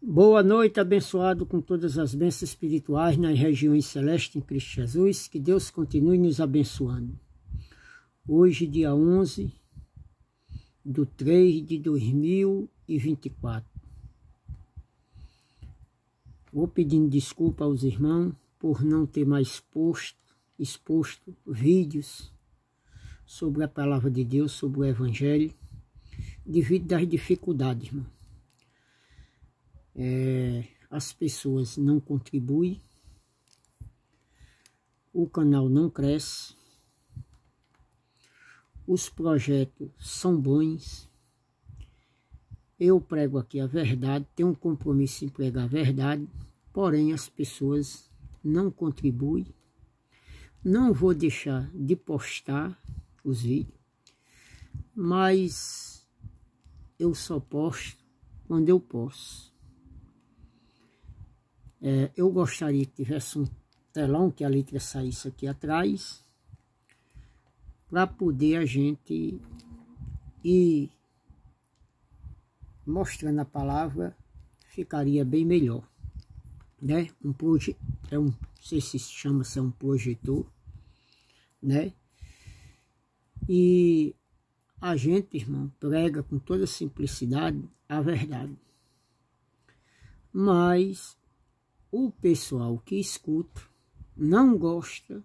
Boa noite, abençoado com todas as bênçãos espirituais nas regiões celestes em Cristo Jesus. Que Deus continue nos abençoando. Hoje, dia 11/3/2024. Vou pedindo desculpa aos irmãos por não ter mais exposto vídeos sobre a palavra de Deus, sobre o Evangelho, devido às dificuldades, irmão. As pessoas não contribuem, o canal não cresce, os projetos são bons, eu prego aqui a verdade, tenho um compromisso em pregar a verdade, porém as pessoas não contribuem. Não vou deixar de postar os vídeos, mas eu só posto quando eu posso. Eu gostaria que tivesse um telão, que a letra saísse aqui atrás, para poder a gente ir mostrando a palavra, ficaria bem melhor, né? Não sei se chama, se é um projetor, né? E a gente, irmão, prega com toda simplicidade a verdade, mas o pessoal que escuta não gosta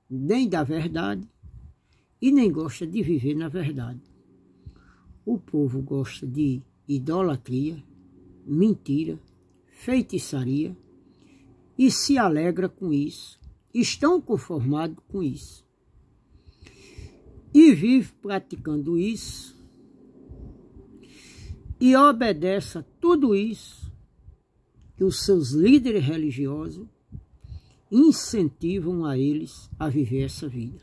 nem da verdade e nem gosta de viver na verdade. O povo gosta de idolatria, mentira, feitiçaria e se alegra com isso, estão conformados com isso e vive praticando isso e obedece a tudo isso que os seus líderes religiosos incentivam a eles a viver essa vida.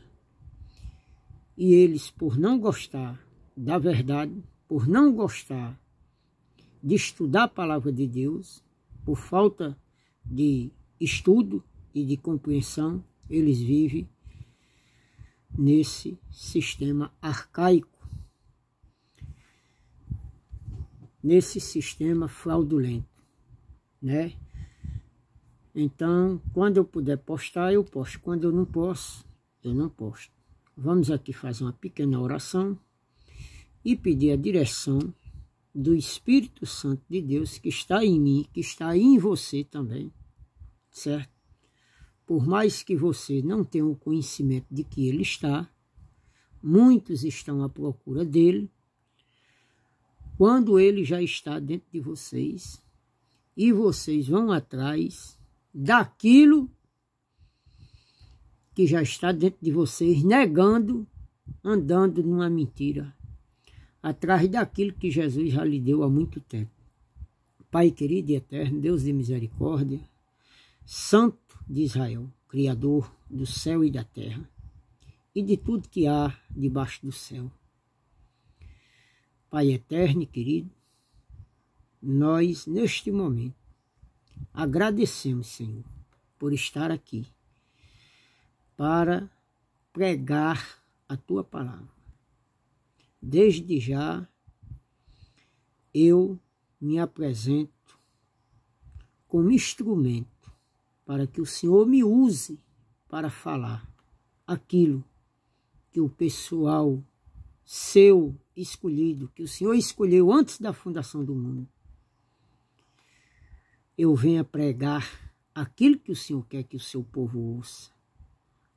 E eles, por não gostar da verdade, por não gostar de estudar a palavra de Deus, por falta de estudo e de compreensão, eles vivem nesse sistema arcaico, nesse sistema fraudulento, né? Então, quando eu puder postar, eu posto. Quando eu não posso, eu não posto. Vamos aqui fazer uma pequena oração e pedir a direção do Espírito Santo de Deus que está em mim, que está em você também, certo? Por mais que você não tenha o conhecimento de que ele está, muitos estão à procura dele, quando ele já está dentro de vocês, e vocês vão atrás daquilo que já está dentro de vocês, negando, andando numa mentira, atrás daquilo que Jesus já lhe deu há muito tempo. Pai querido e eterno, Deus de misericórdia, Santo de Israel, Criador do céu e da terra, e de tudo que há debaixo do céu. Pai eterno e querido, nós, neste momento, agradecemos, Senhor, por estar aqui para pregar a Tua palavra. Desde já, eu me apresento como instrumento para que o Senhor me use para falar aquilo que o pessoal seu escolhido, que o Senhor escolheu antes da fundação do mundo, eu venho pregar aquilo que o Senhor quer que o seu povo ouça.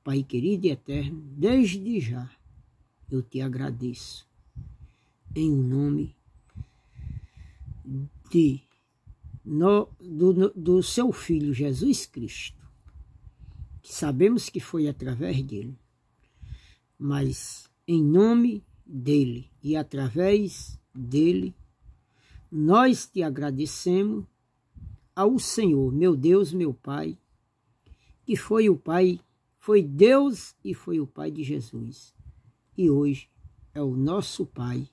Pai querido e eterno, desde já eu te agradeço, em nome do seu Filho Jesus Cristo, que sabemos que foi através dele, mas em nome dele e através dele, nós te agradecemos ao Senhor, meu Deus, meu Pai, que foi o Pai, foi Deus e foi o Pai de Jesus. E hoje é o nosso Pai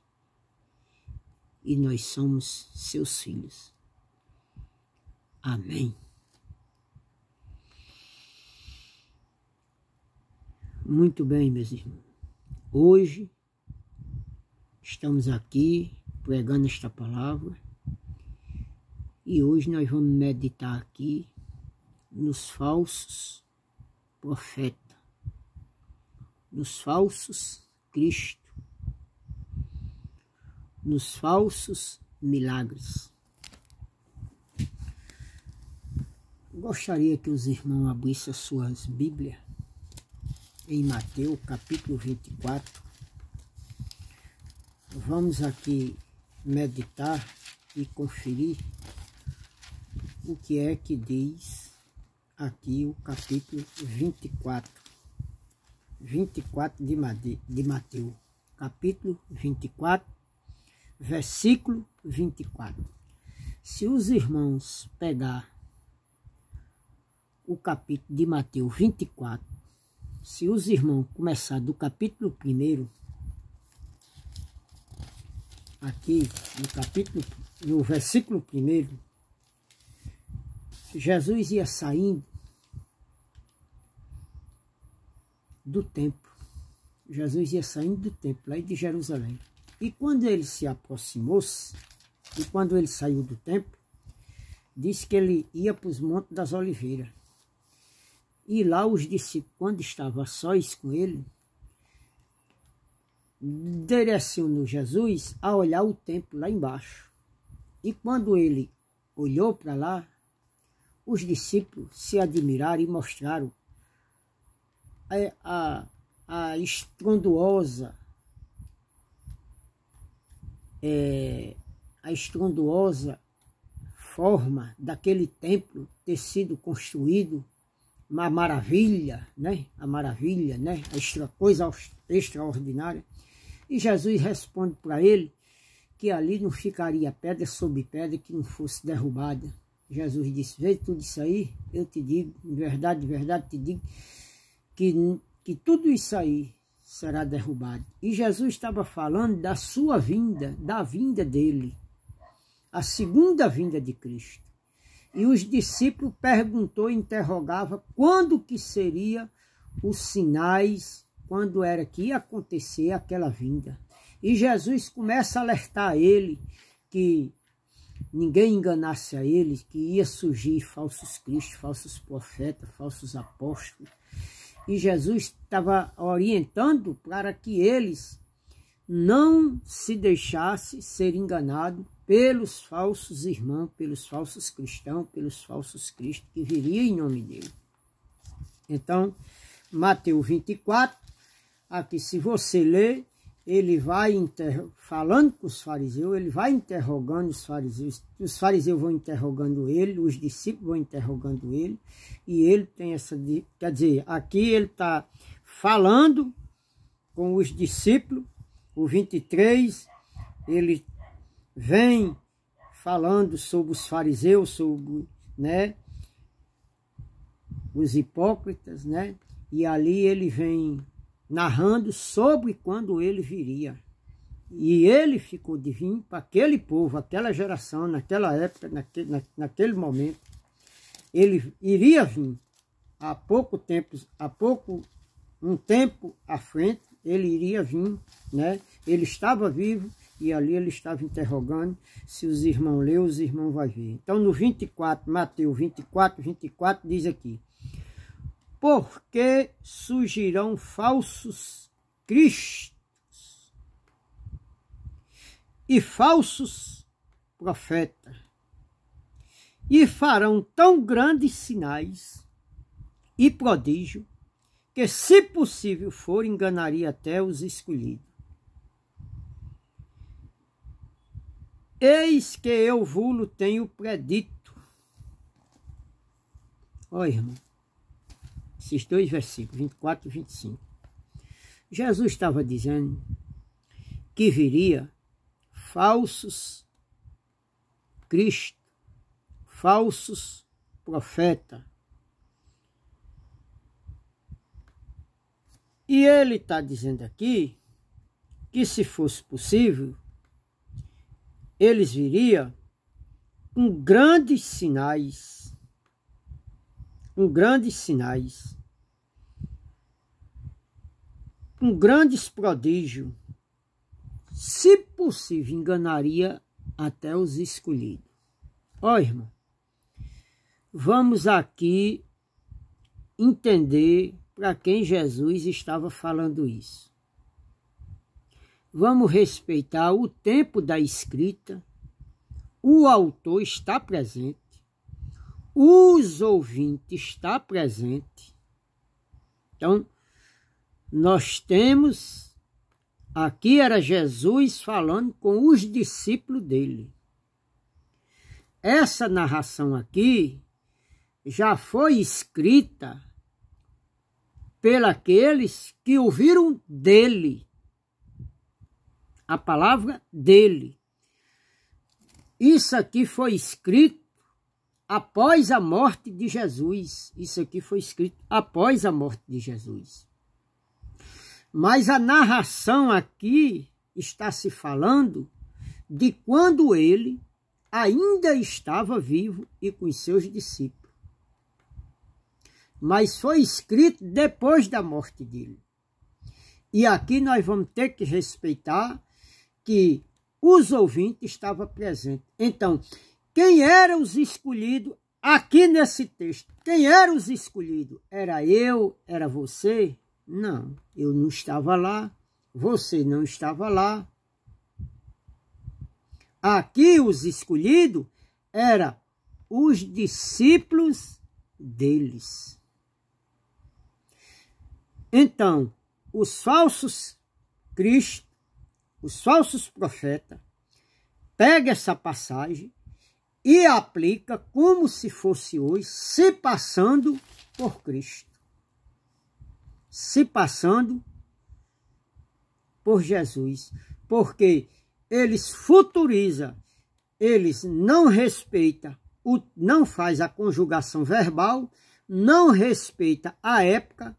e nós somos seus filhos. Amém. Muito bem, meus irmãos. Hoje estamos aqui pregando esta palavra E hoje nós vamos meditar aqui nos falsos profetas, nos falsos Cristo, nos falsos milagres. Gostaria que os irmãos abrissem as suas Bíblias em Mateus capítulo 24. Vamos aqui meditar e conferir o que é que diz aqui o capítulo 24 de Mateus, capítulo 24, versículo 24. Se os irmãos pegar o capítulo de Mateus 24, se os irmãos começar do capítulo 1, aqui no versículo 1, Jesus ia saindo do templo. Jesus ia saindo do templo, lá de Jerusalém. E quando ele se aproximou-se, e quando ele saiu do templo, disse que ele ia para os Montes das Oliveiras. E lá os discípulos, quando estavam sós com ele, direcionou Jesus a olhar o templo lá embaixo. E quando ele olhou para lá, os discípulos se admiraram e mostraram a estrondosa forma daquele templo ter sido construído, uma maravilha, né? A maravilha, né? A coisa extraordinária. E Jesus responde para ele que ali não ficaria pedra sobre pedra que não fosse derrubada. Jesus disse: vê tudo isso aí, eu te digo, de verdade te digo, que tudo isso aí será derrubado. E Jesus estava falando da sua vinda, da vinda dele, a segunda vinda de Cristo. E os discípulos perguntou e interrogava quando que seria os sinais, quando era que ia acontecer aquela vinda. E Jesus começa a alertar ele que ninguém enganasse a ele, que ia surgir falsos cristos, falsos profetas, falsos apóstolos. E Jesus estava orientando para que eles não se deixassem ser enganados pelos falsos irmãos, pelos falsos cristãos, pelos falsos cristos que viriam em nome dele. Então, Mateus 24, aqui se você ler, ele vai falando com os fariseus, ele vai interrogando os fariseus vão interrogando ele, os discípulos vão interrogando ele, e ele tem essa, quer dizer, aqui ele está falando com os discípulos, o 23, ele vem falando sobre os fariseus, sobre, né, os hipócritas, né, e ali ele vem narrando sobre quando ele viria. E ele ficou de vir para aquele povo, aquela geração, naquela época, naquele momento. Ele iria vir um tempo à frente, ele iria vir, né? Ele estava vivo e ali ele estava interrogando. Se os irmãos lerem, os irmãos vão ver. Então no 24, Mateus 24 diz aqui: porque surgirão falsos cristos e falsos profetas, e farão tão grandes sinais e prodígios, que, se possível for, enganaria até os escolhidos. Eis que eu vos tenho predito. Olha, irmão, esses dois versículos, 24 e 25. Jesus estava dizendo que viria falsos cristos, falsos profetas. E ele está dizendo aqui que, se fosse possível, eles viriam com grandes sinais, com grandes prodígios, se possível, enganaria até os escolhidos. Ó, irmão, vamos aqui entender para quem Jesus estava falando isso. Vamos respeitar o tempo da escrita, o autor está presente, os ouvintes estão presentes. Então, nós temos, aqui era Jesus falando com os discípulos dele. Essa narração aqui já foi escrita pelos que ouviram dele, a palavra dele. Isso aqui foi escrito após a morte de Jesus. Isso aqui foi escrito após a morte de Jesus. Mas a narração aqui está se falando de quando ele ainda estava vivo e com os seus discípulos. Mas foi escrito depois da morte dele. E aqui nós vamos ter que respeitar que os ouvintes estavam presentes. Então, quem eram os escolhidos aqui nesse texto? Quem eram os escolhidos? Era eu? Era você? Não, eu não estava lá. Você não estava lá. Aqui os escolhidos eram os discípulos deles. Então, os falsos cristos, os falsos profetas, pegam essa passagem e aplica como se fosse hoje, se passando por Cristo. Se passando por Jesus. Porque eles futurizam, eles não respeitam, não faz a conjugação verbal, não respeita a época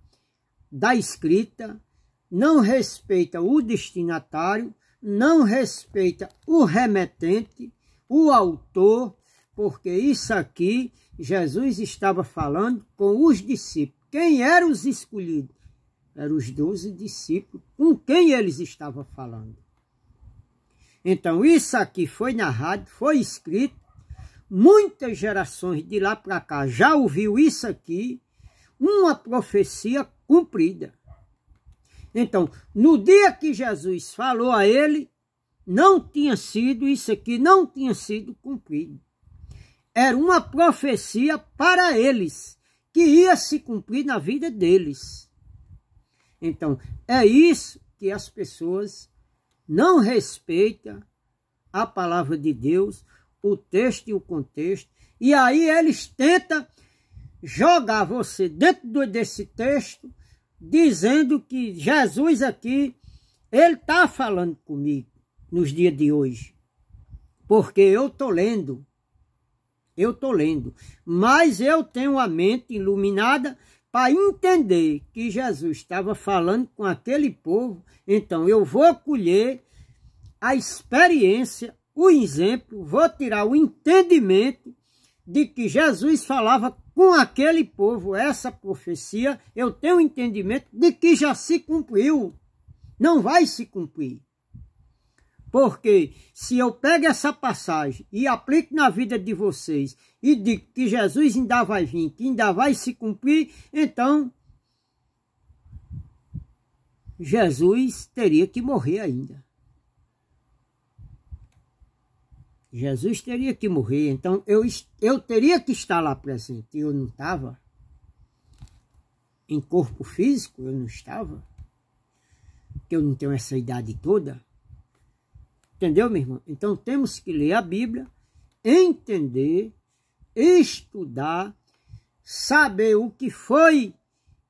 da escrita, não respeita o destinatário, não respeita o remetente, o autor, porque isso aqui Jesus estava falando com os discípulos. Quem eram os escolhidos? Eram os 12 discípulos com quem eles estavam falando. Então isso aqui foi narrado, foi escrito, muitas gerações de lá para cá já ouviu isso aqui, uma profecia cumprida. Então, no dia que Jesus falou a ele, não tinha sido, isso aqui não tinha sido cumprido. Era uma profecia para eles, que ia se cumprir na vida deles. Então, é isso que as pessoas não respeitam a palavra de Deus, o texto e o contexto, e aí eles tentam jogar você dentro desse texto, dizendo que Jesus aqui, ele está falando comigo nos dias de hoje. Porque eu estou lendo, mas eu tenho a mente iluminada para entender que Jesus estava falando com aquele povo. Então eu vou colher a experiência, o exemplo, vou tirar o entendimento de que Jesus falava com aquele povo, essa profecia, eu tenho entendimento de que já se cumpriu, não vai se cumprir. Porque se eu pego essa passagem e aplico na vida de vocês e digo que Jesus ainda vai vir, que ainda vai se cumprir, então Jesus teria que morrer ainda. Jesus teria que morrer, então eu teria que estar lá presente. Eu não estava. Em corpo físico, eu não estava. Porque eu não tenho essa idade toda. Entendeu, meu irmão? Então temos que ler a Bíblia, entender, estudar, saber o que foi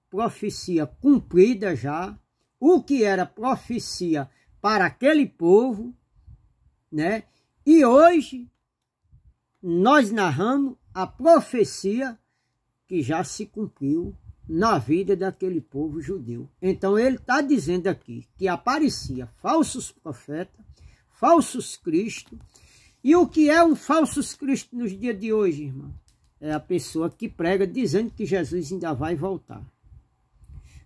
profecia cumprida já, o que era profecia para aquele povo, né? E hoje nós narramos a profecia que já se cumpriu na vida daquele povo judeu. Então ele está dizendo aqui que aparecia falsos profetas, falsos cristos. E o que é um falsos cristo nos dias de hoje, irmão? É a pessoa que prega dizendo que Jesus ainda vai voltar.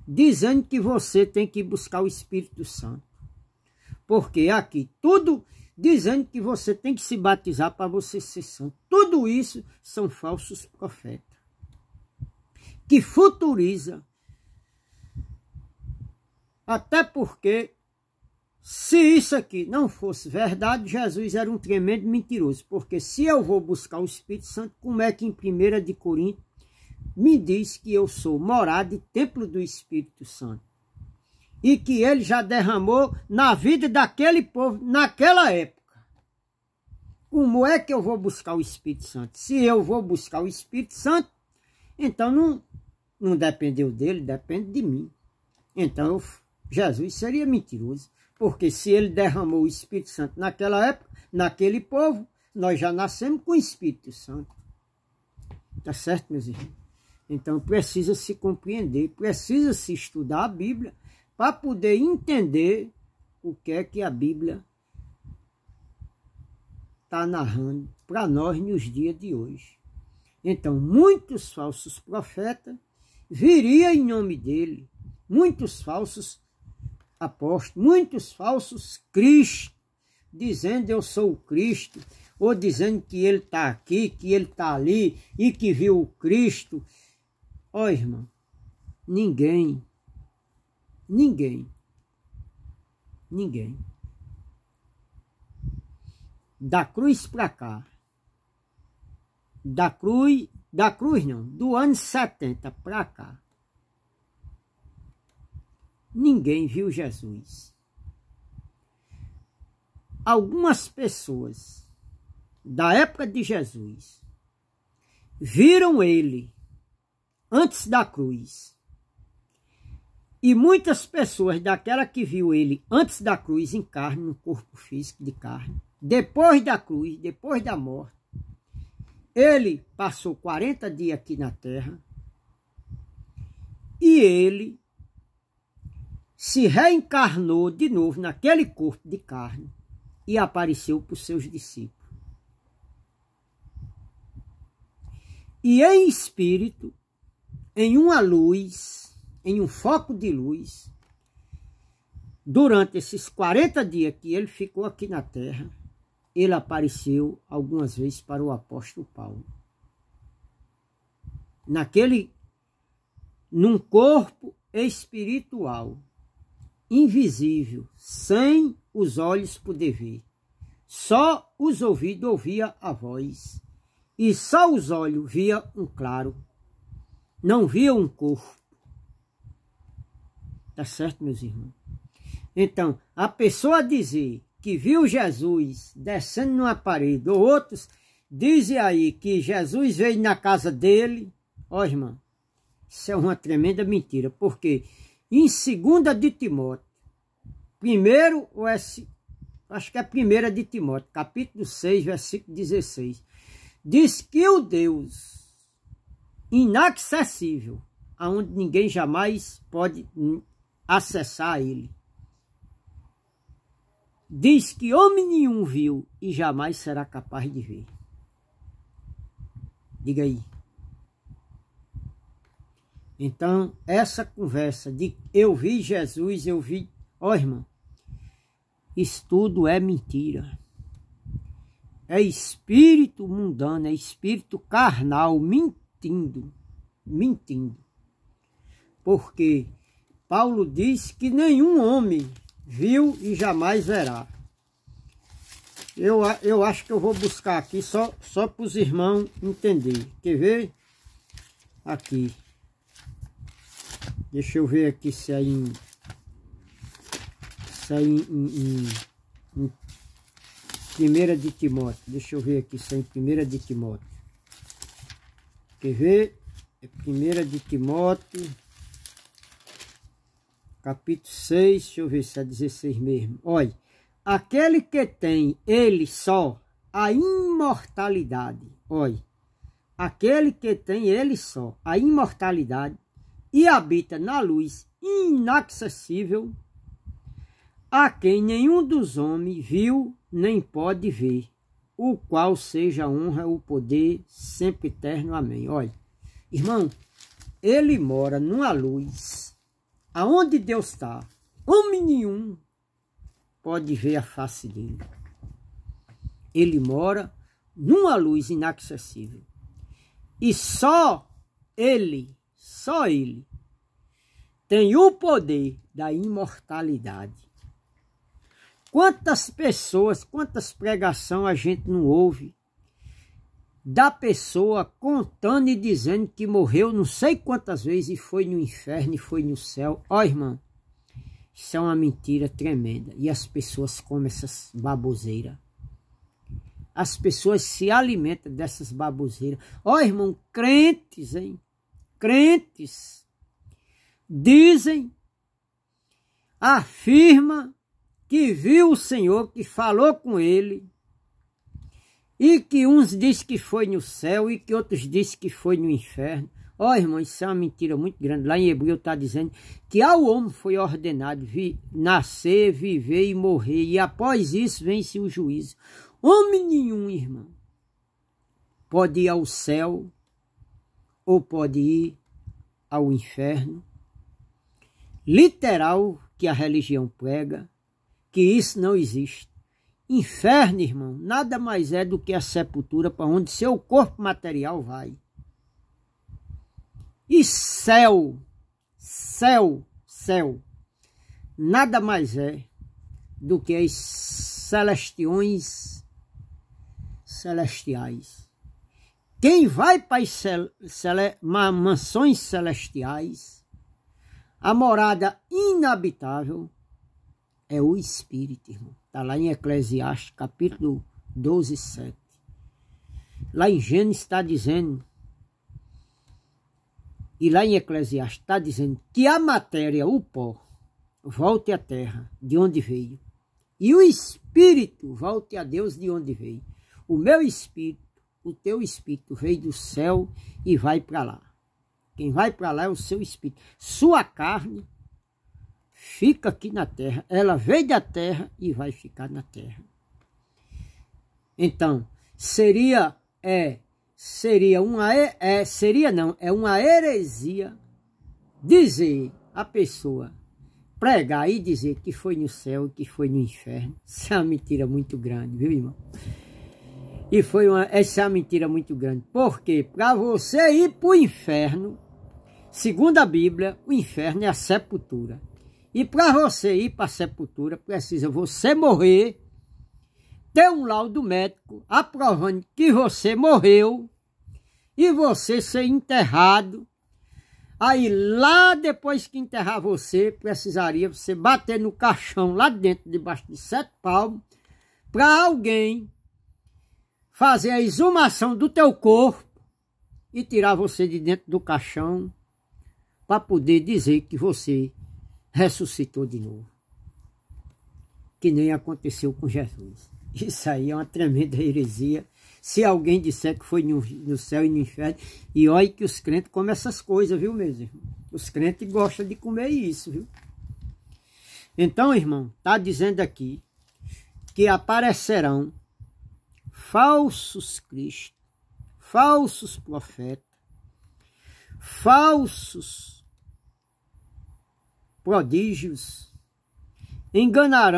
Dizendo que você tem que buscar o Espírito Santo. Porque aqui tudo dizendo que você tem que se batizar para você ser santo. Tudo isso são falsos profetas, que futuriza. Até porque, se isso aqui não fosse verdade, Jesus era um tremendo mentiroso. Porque se eu vou buscar o Espírito Santo, como é que em 1 de Coríntios me diz que eu sou morada e templo do Espírito Santo? E que ele já derramou na vida daquele povo naquela época. Como é que eu vou buscar o Espírito Santo? Se eu vou buscar o Espírito Santo, então não dependeu dele, depende de mim. Então Jesus seria mentiroso. Porque se ele derramou o Espírito Santo naquela época, naquele povo, nós já nascemos com o Espírito Santo. Tá certo, meus irmãos? Então precisa se compreender, precisa se estudar a Bíblia para poder entender o que é que a Bíblia está narrando para nós nos dias de hoje. Então, muitos falsos profetas viriam em nome dele, muitos falsos apóstolos, muitos falsos cristos, dizendo eu sou o Cristo, ou dizendo que ele está aqui, que ele está ali, e que viu o Cristo. Ó, irmão, ninguém, da cruz para cá, da cruz não, do ano 70 para cá, ninguém viu Jesus. Algumas pessoas da época de Jesus viram ele antes da cruz. E muitas pessoas daquela que viu ele antes da cruz em carne, no corpo físico de carne, depois da cruz, depois da morte, ele passou 40 dias aqui na terra e ele se reencarnou de novo naquele corpo de carne e apareceu para os seus discípulos. E em espírito, em uma luz, em um foco de luz, durante esses 40 dias que ele ficou aqui na terra, ele apareceu algumas vezes para o apóstolo Paulo. Num corpo espiritual, invisível, sem os olhos poder ver. Só os ouvidos ouvia a voz. E só os olhos via um claro. Não via um corpo. Tá certo, meus irmãos? Então, a pessoa dizer que viu Jesus descendo numa parede, ou outros dizem aí que Jesus veio na casa dele. Ó, irmão, isso é uma tremenda mentira. Porque em 2 de Timóteo, acho que é 1 de Timóteo, capítulo 6, versículo 16, diz que o Deus inacessível, aonde ninguém jamais pode acessar ele, diz que homem nenhum viu e jamais será capaz de ver. Diga aí. Então, essa conversa de eu vi Jesus, eu vi... Ó, irmão, isso tudo é mentira. É espírito mundano, é espírito carnal, mentindo. Porque Paulo diz que nenhum homem viu e jamais verá. Eu acho que eu vou buscar aqui só para os irmãos entenderem. Quer ver? Aqui. Deixa eu ver aqui se é em 1 de Timóteo. Deixa eu ver aqui se é em 1 de Timóteo. Quer ver? É 1 de Timóteo, capítulo 6, deixa eu ver se é 16 mesmo. Olha, aquele que tem ele só a imortalidade. Olha, aquele que tem ele só a imortalidade e habita na luz inacessível, a quem nenhum dos homens viu nem pode ver, o qual seja a honra, o poder, sempre eterno. Amém. Olha, irmão, ele mora numa luz, aonde Deus está, homem nenhum pode ver a face dele. ele mora numa luz inacessível. E só ele tem o poder da imortalidade. Quantas pessoas, quantas pregações a gente não ouve da pessoa contando e dizendo que morreu não sei quantas vezes e foi no inferno e foi no céu. Ó, irmão, isso é uma mentira tremenda. E as pessoas comem essas baboseiras. As pessoas se alimentam dessas baboseiras. Ó, irmão, crentes, hein? Crentes dizem, afirma que viu o Senhor, que falou com ele, e que uns dizem que foi no céu e que outros dizem que foi no inferno. Ó, irmão, isso é uma mentira muito grande. Lá em Hebreu está dizendo que ao homem foi ordenado nascer, viver e morrer, e após isso vem-se o juízo. Homem nenhum, irmão, pode ir ao céu ou pode ir ao inferno. Literal que a religião prega, que isso não existe. Inferno, irmão, nada mais é do que a sepultura para onde seu corpo material vai. E céu, nada mais é do que as celestiais. Quem vai para as mansões celestiais, a morada inabitável, é o Espírito, irmão. Está lá em Eclesiastes, capítulo 12, 7. Lá em Gênesis está dizendo, e lá em Eclesiastes está dizendo que a matéria, o pó, volte à terra, de onde veio. E o Espírito volte a Deus, de onde veio. O meu Espírito, o teu Espírito veio do céu e vai para lá. Quem vai para lá é o seu Espírito. Sua carne fica aqui na terra. Ela veio da terra e vai ficar na terra. Então, é uma heresia dizer a pessoa, pregar e dizer que foi no céu e que foi no inferno. Isso é uma mentira muito grande, viu, irmão? Essa é uma mentira muito grande. Porque para você ir para o inferno, segundo a Bíblia, o inferno é a sepultura. E para você ir para a sepultura, precisa você morrer, ter um laudo médico aprovando que você morreu e você ser enterrado. Aí lá depois que enterrar você, precisaria você bater no caixão lá dentro, debaixo de 7 palmos, para alguém fazer a exumação do teu corpo e tirar você de dentro do caixão para poder dizer que você ressuscitou de novo. Que nem aconteceu com Jesus. Isso aí é uma tremenda heresia. Se alguém disser que foi no céu e no inferno, e olha que os crentes comem essas coisas, viu, meus irmãos? Os crentes gostam de comer isso, viu? Então, irmão, está dizendo aqui que aparecerão falsos cristos, falsos profetas, falsos prodígios, engana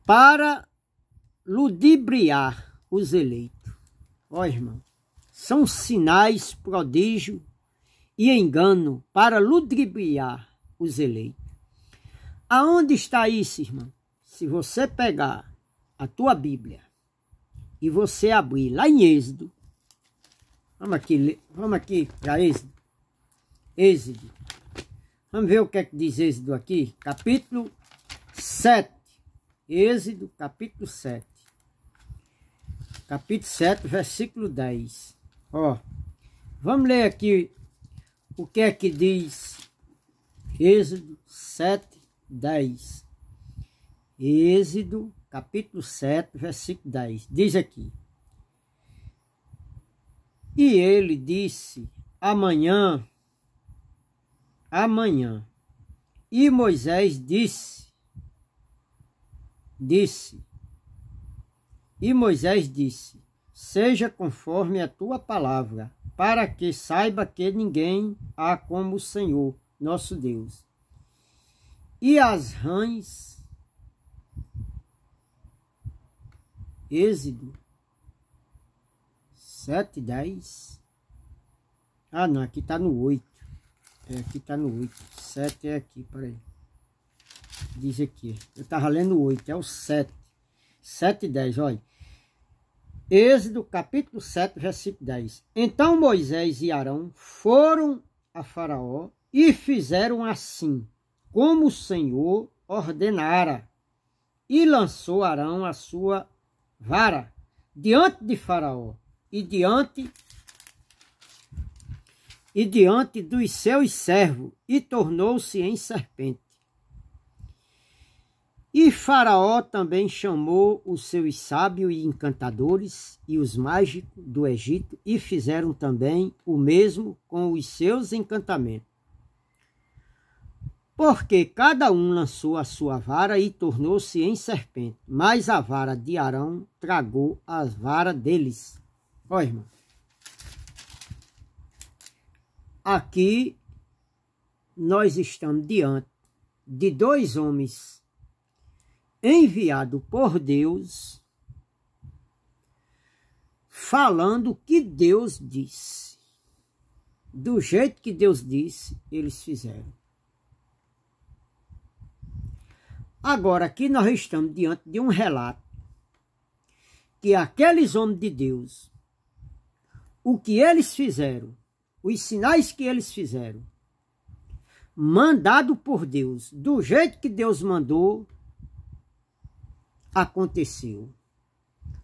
para ludibriar os eleitos. Ó, irmão, são sinais, prodígio e engano para ludibriar os eleitos. Aonde está isso, irmão? Se você pegar a tua Bíblia e você abrir lá em Êxodo, vamos aqui para Êxodo. Êxodo. Vamos ver o que é que diz Êxodo aqui? Capítulo 7. Êxodo, capítulo 7. Capítulo 7, versículo 10. Ó, vamos ler aqui o que é que diz Êxodo 7, 10. Êxodo, capítulo 7, versículo 10. Diz aqui. E ele disse, amanhã. E Moisés disse, seja conforme a tua palavra, para que saiba que ninguém há como o Senhor, nosso Deus. e as rãs. Êxodo 7:10. Ah, não, aqui está no 8. Aqui está no 8. 7 é aqui, peraí. Diz aqui. Eu estava lendo o 8, é o 7. 7:10, olha. Êxodo capítulo 7, versículo 10. Então Moisés e Arão foram a Faraó e fizeram assim, como o Senhor ordenara. E lançou Arão a sua vara diante de Faraó e diante dos seus servos, e tornou-se em serpente. E Faraó também chamou os seus sábios e encantadores e os mágicos do Egito, e fizeram também o mesmo com os seus encantamentos. Porque cada um lançou a sua vara e tornou-se em serpente, mas a vara de Arão tragou as varas deles. Olha, irmão. Aqui nós estamos diante de dois homens enviado por Deus, falando o que Deus disse. Do jeito que Deus disse, eles fizeram. Agora, aqui nós estamos diante de um relato que aqueles homens de Deus, o que eles fizeram, os sinais que eles fizeram, mandado por Deus, do jeito que Deus mandou, aconteceu.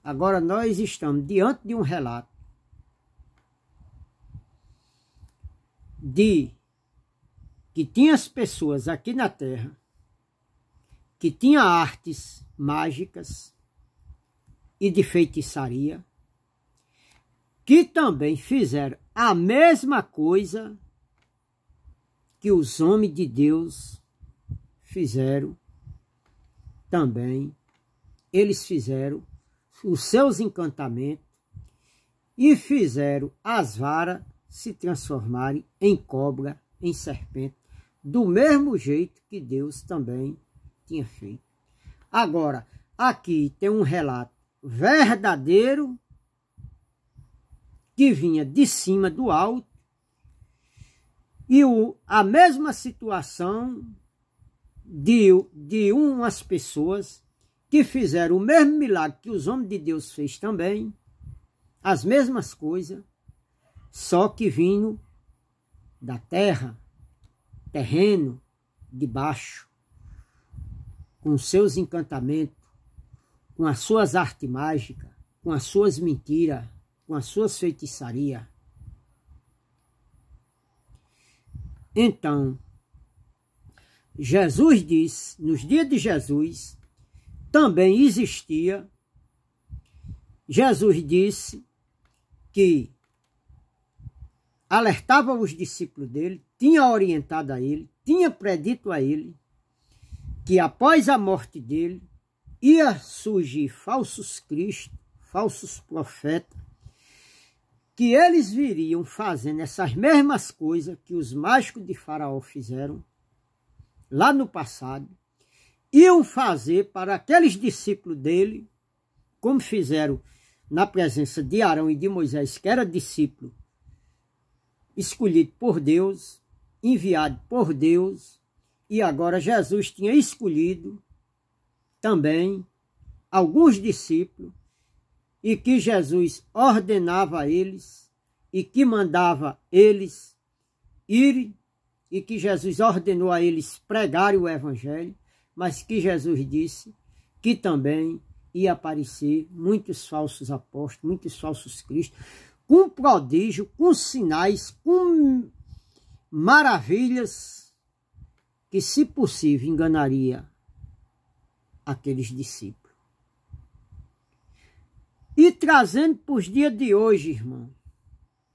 Agora nós estamos diante de um relato de que tinha as pessoas aqui na terra que tinham artes mágicas e de feitiçaria, que também fizeram a mesma coisa que os homens de Deus fizeram também. Eles fizeram os seus encantamentos e fizeram as varas se transformarem em cobra, em serpente, do mesmo jeito que Deus também tinha feito. Agora, aqui tem um relato verdadeiro que vinha de cima do alto, e a mesma situação de umas pessoas que fizeram o mesmo milagre que os homens de Deus fez também, as mesmas coisas, só que vindo da terra, terreno, de baixo, com seus encantamentos, com as suas artes mágicas, com as suas mentiras, com as suas feitiçarias. Então, Jesus disse, nos dias de Jesus, também existia, Jesus disse que alertava os discípulos dele, tinha orientado a ele, tinha predito a ele, que após a morte dele, ia surgir falsos cristos, falsos profetas, que eles viriam fazendo essas mesmas coisas que os mágicos de Faraó fizeram lá no passado, iam fazer para aqueles discípulos dele, como fizeram na presença de Arão e de Moisés, que era discípulo escolhido por Deus, enviado por Deus, e agora Jesus tinha escolhido também alguns discípulos, e que Jesus ordenava a eles, e que mandava eles irem, e que Jesus ordenou a eles pregarem o evangelho, mas que Jesus disse que também ia aparecer muitos falsos apóstolos, muitos falsos cristos, com prodígio, com sinais, com maravilhas, que se possível enganaria aqueles discípulos. E trazendo para os dias de hoje, irmão,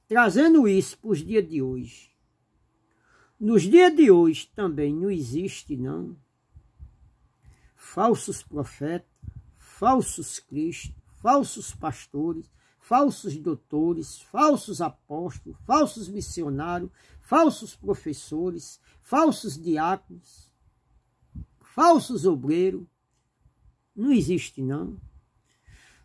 trazendo isso para os dias de hoje, nos dias de hoje também não existe, não, falsos profetas, falsos cristos, falsos pastores, falsos doutores, falsos apóstolos, falsos missionários, falsos professores, falsos diáconos. falsos obreiros, não existe não.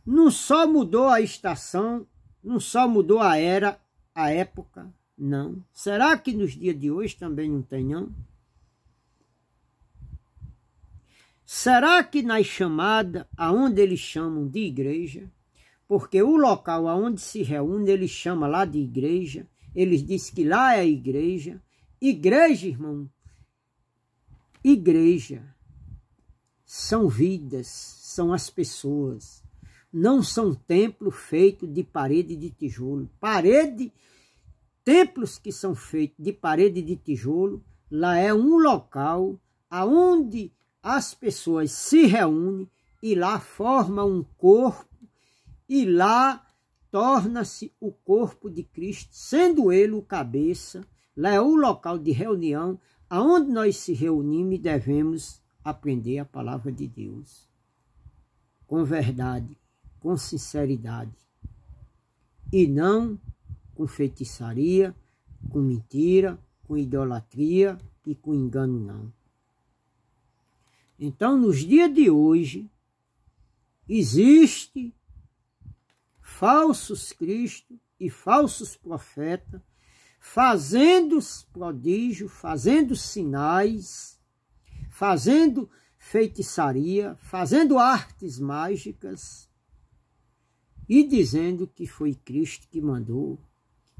Não só mudou a estação, não só mudou a era, a época, não. Será que nos dias de hoje também não tem não? Será que nas chamadas, aonde eles chamam de igreja, porque o local aonde se reúne, eles chamam lá de igreja, eles dizem que lá é a igreja. Igreja, irmão, igreja são vidas, são as pessoas. Não são templos feitos de parede de tijolo. Templos que são feitos de parede de tijolo, lá é um local aonde as pessoas se reúnem e lá formam um corpo e lá torna-se o corpo de Cristo, sendo ele o cabeça. Lá é o local de reunião aonde nós se reunimos e devemos aprender a palavra de Deus com verdade, com sinceridade e não com feitiçaria, com mentira, com idolatria e com engano não. Então, nos dias de hoje, existe falsos cristos e falsos profetas fazendo prodígios, fazendo sinais, fazendo feitiçaria, fazendo artes mágicas e dizendo que foi Cristo que mandou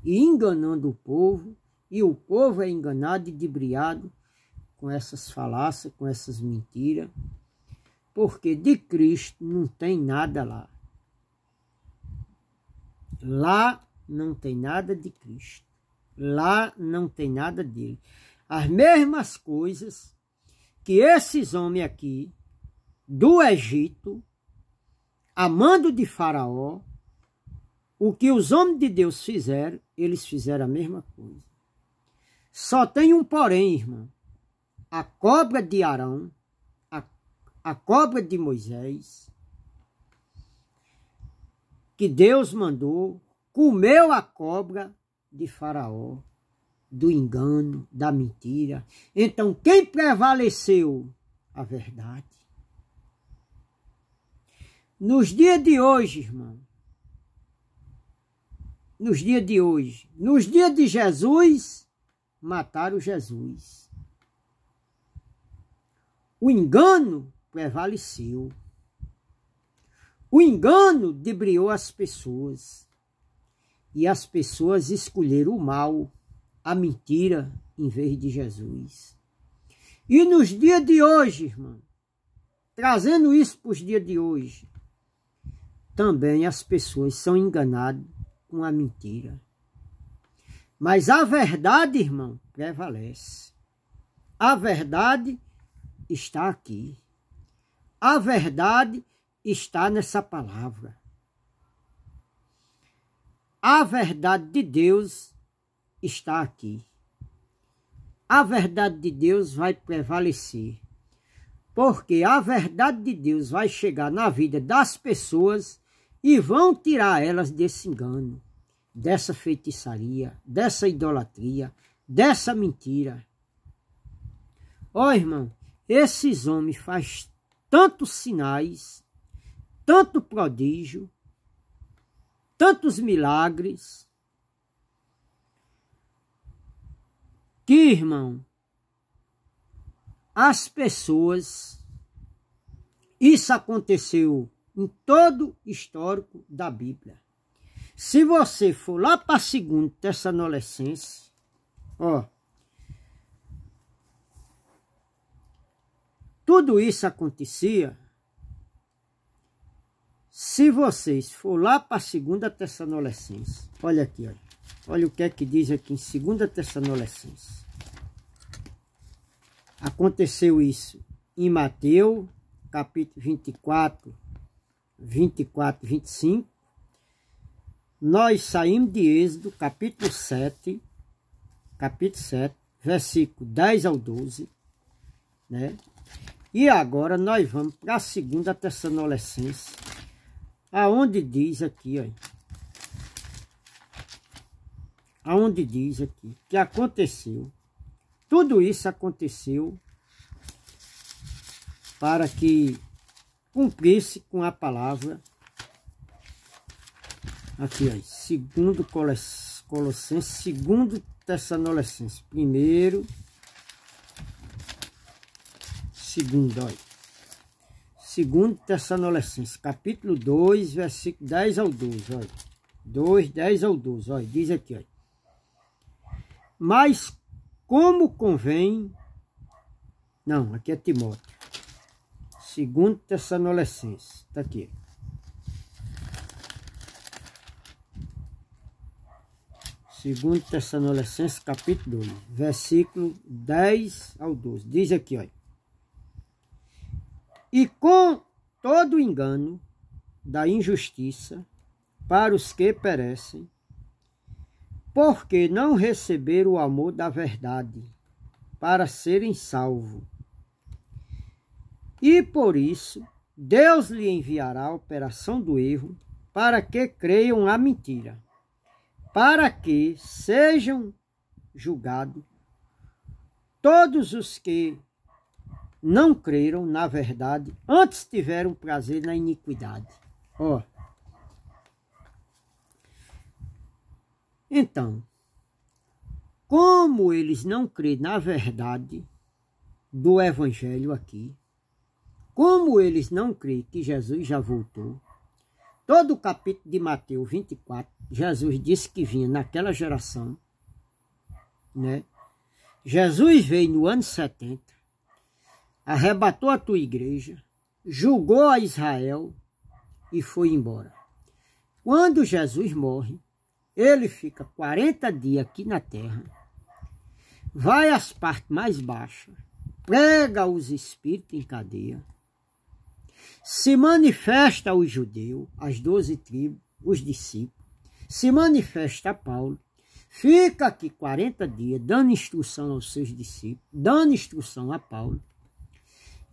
e enganando o povo, e o povo é enganado e ludibriado com essas falácias, com essas mentiras, porque de Cristo não tem nada lá. Lá não tem nada de Cristo. Lá não tem nada dele. As mesmas coisas que esses homens aqui do Egito, a mando de Faraó, o que os homens de Deus fizeram, eles fizeram a mesma coisa. Só tem um porém, irmão. A cobra de Arão, a cobra de Moisés, que Deus mandou, comeu a cobra de Faraó, do engano, da mentira. Então, quem prevaleceu? A verdade. Nos dias de hoje, irmão, nos dias de hoje, nos dias de Jesus, mataram Jesus. O engano prevaleceu. O engano ludibriou as pessoas. E as pessoas escolheram o mal, a mentira, em vez de Jesus. E nos dias de hoje, irmão, trazendo isso para os dias de hoje, também as pessoas são enganadas com a mentira. Mas a verdade, irmão, prevalece. A verdade está aqui. A verdade está nessa palavra. A verdade de Deus está aqui. A verdade de Deus vai prevalecer. Porque a verdade de Deus vai chegar na vida das pessoas e vão tirar elas desse engano, dessa feitiçaria, dessa idolatria, dessa mentira. Ó, irmão, esses homens fazem tantos sinais, tanto prodígio, tantos milagres, que, irmão, as pessoas, isso aconteceu em todo o histórico da Bíblia. Se você for lá para 2 Tessalonicenses, ó, tudo isso acontecia. Se vocês for lá para 2 Tessalonicenses, olha aqui, olha o que é que diz aqui em 2 Tessalonicenses. Aconteceu isso em Mateus, capítulo 24, 25. Nós saímos de Êxodo, capítulo 7, versículo 10 ao 12, né? E agora nós vamos para a 2 Tessalonicenses, aonde diz aqui, ó, aonde diz aqui que aconteceu, tudo isso aconteceu para que cumprisse com a palavra. Aqui, ó, segundo Colossenses, segundo Tessalonicenses, primeiro, segundo, olha. Segundo Tessalonicenses, capítulo 2, versículo 10 ao 12, olha. 2, 10 ao 12, olha, diz aqui, olha. Mas como convém, não, aqui é Timóteo. Segundo Tessalonicenses, está aqui. Segundo Tessalonicenses, capítulo 2, versículo 10 ao 12. Diz aqui, olha. E com todo engano da injustiça para os que perecem, porque não receberam o amor da verdade para serem salvos. E por isso, Deus lhe enviará a operação do erro, para que creiam na mentira, para que sejam julgados todos os que não creram na verdade, antes tiveram prazer na iniquidade. Ó. Então, como eles não creem na verdade do evangelho aqui, como eles não creem que Jesus já voltou, todo o capítulo de Mateus 24, Jesus disse que vinha naquela geração, né? Jesus veio no ano 70, arrebatou a tua igreja, julgou a Israel e foi embora. Quando Jesus morre, ele fica 40 dias aqui na terra, vai às partes mais baixas, prega os espíritos em cadeia, se manifesta aos judeus, as 12 tribos, os discípulos, se manifesta a Paulo, fica aqui 40 dias dando instrução aos seus discípulos, dando instrução a Paulo,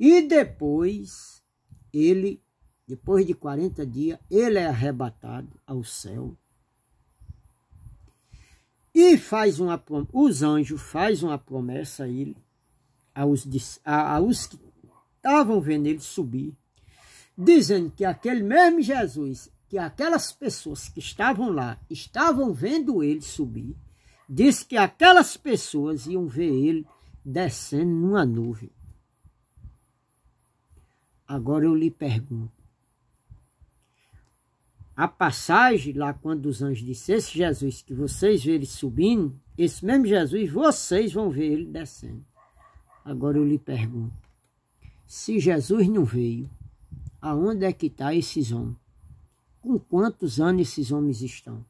e depois de 40 dias, ele é arrebatado ao céu. E os anjos fazem uma promessa a ele, aos que estavam vendo ele subir, dizendo que aquele mesmo Jesus, que aquelas pessoas que estavam lá, estavam vendo ele subir, disse que aquelas pessoas iam ver ele descendo numa nuvem. Agora eu lhe pergunto, a passagem lá quando os anjos disseram, esse Jesus que vocês verem subindo, esse mesmo Jesus, vocês vão ver ele descendo. Agora eu lhe pergunto, se Jesus não veio, aonde é que estão esses homens? Com quantos anos esses homens estão?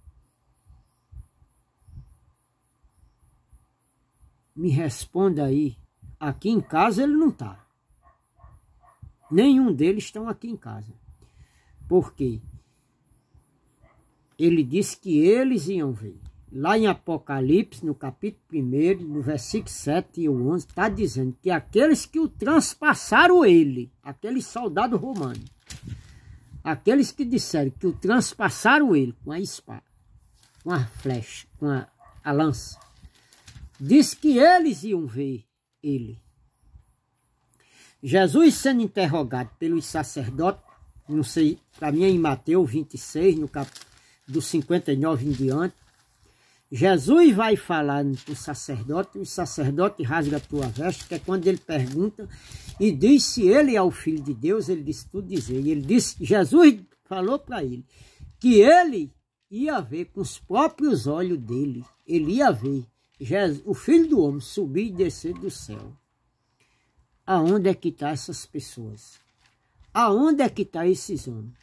Me responda aí. Aqui em casa ele não está. Nenhum deles estão aqui em casa. Por quê? Ele disse que eles iam ver. Lá em Apocalipse, no capítulo 1, no versículo 7 e 11, está dizendo que aqueles que o transpassaram ele, aqueles soldados romanos, aqueles que disseram que o transpassaram ele com a espada, com a flecha, com a lança, disse que eles iam ver ele. Jesus sendo interrogado pelos sacerdotes, não sei, para mim é em Mateus 26, no do 59 em diante, Jesus vai falar para o sacerdote rasga a tua veste, que é quando ele pergunta e diz se ele é o Filho de Deus, ele disse tudo dizer. E ele disse, Jesus falou para ele que ele ia ver com os próprios olhos dele, ele ia ver Jesus, o Filho do Homem subir e descer do céu. Aonde é que estão essas pessoas? Aonde é que estão esses homens?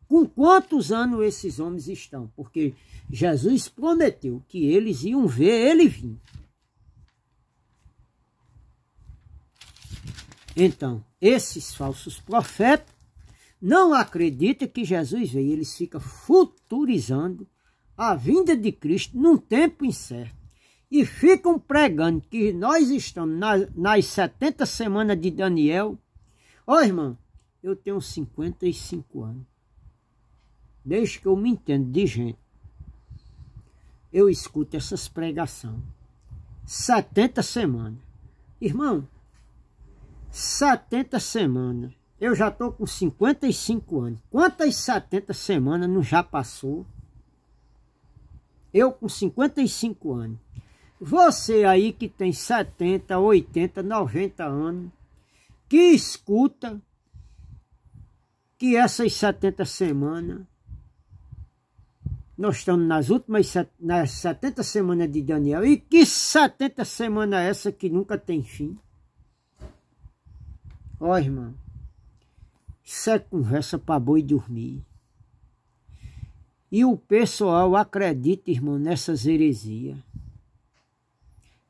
Com quantos anos esses homens estão? Porque Jesus prometeu que eles iam ver ele vir. Então, esses falsos profetas não acreditam que Jesus veio. Eles ficam futurizando a vinda de Cristo num tempo incerto. E ficam pregando que nós estamos nas 70 semanas de Daniel. Ó, irmão, eu tenho 55 anos. Desde que eu me entendo de gente, eu escuto essas pregações. 70 semanas. Irmão, 70 semanas. Eu já estou com 55 anos. Quantas 70 semanas não já passou? Eu com 55 anos. Você aí que tem 70, 80, 90 anos, que escuta que essas 70 semanas, nós estamos nas 70 semanas de Daniel, e que 70 semanas é essa que nunca tem fim? Ó, irmão, isso é conversa para boi dormir. E o pessoal acredita, irmão, nessas heresias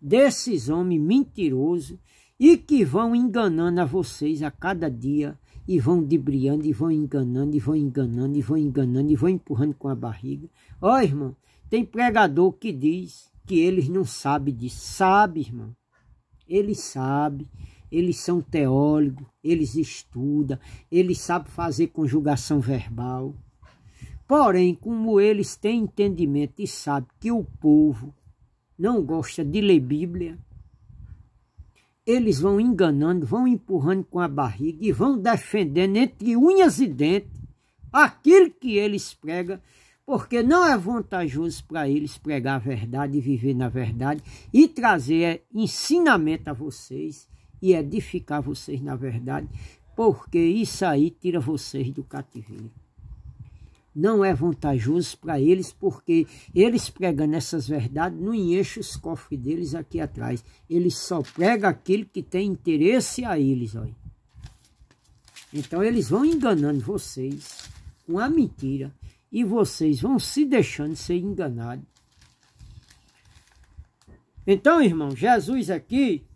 desses homens mentirosos e que vão enganando a vocês a cada dia e vão dibriando e vão enganando e vão enganando e vão enganando e vão empurrando com a barriga. Ó, irmão, tem pregador que diz que eles não sabem disso. Sabe, irmão, eles sabem. Eles são teólogos, eles estudam, eles sabem fazer conjugação verbal. Porém, como eles têm entendimento e sabem que o povo não gosta de ler Bíblia, eles vão enganando, vão empurrando com a barriga e vão defendendo entre unhas e dentes aquilo que eles pregam, porque não é vantajoso para eles pregar a verdade e viver na verdade e trazer ensinamento a vocês e edificar vocês na verdade, porque isso aí tira vocês do cativeiro. Não é vantajoso para eles, porque eles pregando essas verdades não enchem os cofres deles aqui atrás. Eles só pregam aquilo que tem interesse a eles. Olha. Então eles vão enganando vocês com a mentira e vocês vão se deixando ser enganados. Então, irmão, Jesus aqui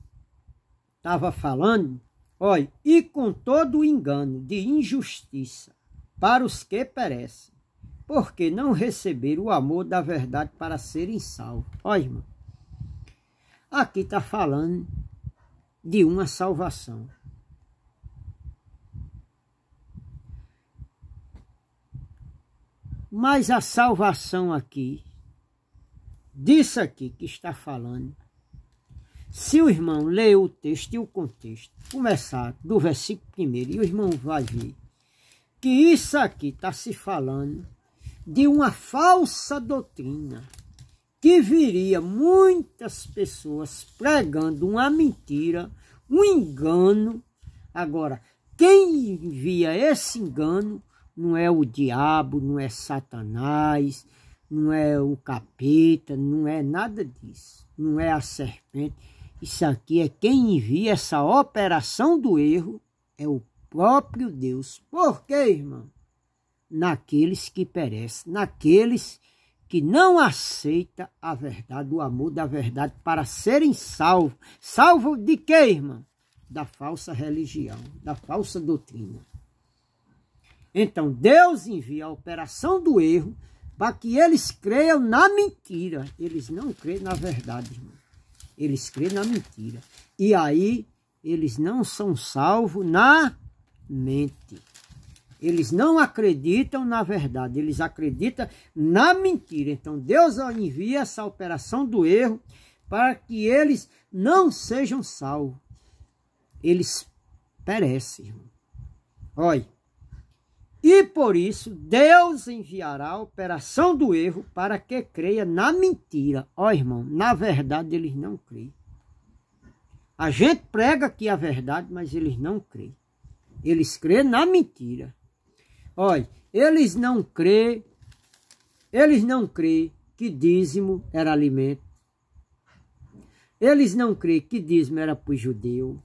estava falando, olha, e com todo o engano de injustiça para os que perecem, porque não receberam o amor da verdade para serem salvos. Olha, irmão, aqui está falando de uma salvação. Mas a salvação aqui, disso aqui que está falando, se o irmão ler o texto e o contexto, começar do versículo 1, e o irmão vai ver que isso aqui está se falando de uma falsa doutrina, que viria muitas pessoas pregando uma mentira, um engano. Agora, quem envia esse engano não é o diabo, não é Satanás, não é o capeta, não é nada disso, não é a serpente. Isso aqui é quem envia essa operação do erro, é o próprio Deus. Por quê, irmão? Naqueles que perecem, naqueles que não aceitam a verdade, o amor da verdade para serem salvos. Salvos de quê, irmão? Da falsa religião, da falsa doutrina. Então, Deus envia a operação do erro para que eles creiam na mentira. Eles não creem na verdade, irmão. Eles creem na mentira. E aí, eles não são salvos na mente. Eles não acreditam na verdade, eles acreditam na mentira. Então, Deus envia essa operação do erro para que eles não sejam salvos. Eles perecem, irmão. Olha. E por isso, Deus enviará a operação do erro para que creia na mentira. Ó, irmão, na verdade eles não creem. A gente prega aqui a verdade, mas eles não creem. Eles creem na mentira. Olha, eles não creem que dízimo era alimento. Eles não creem que dízimo era para o judeu.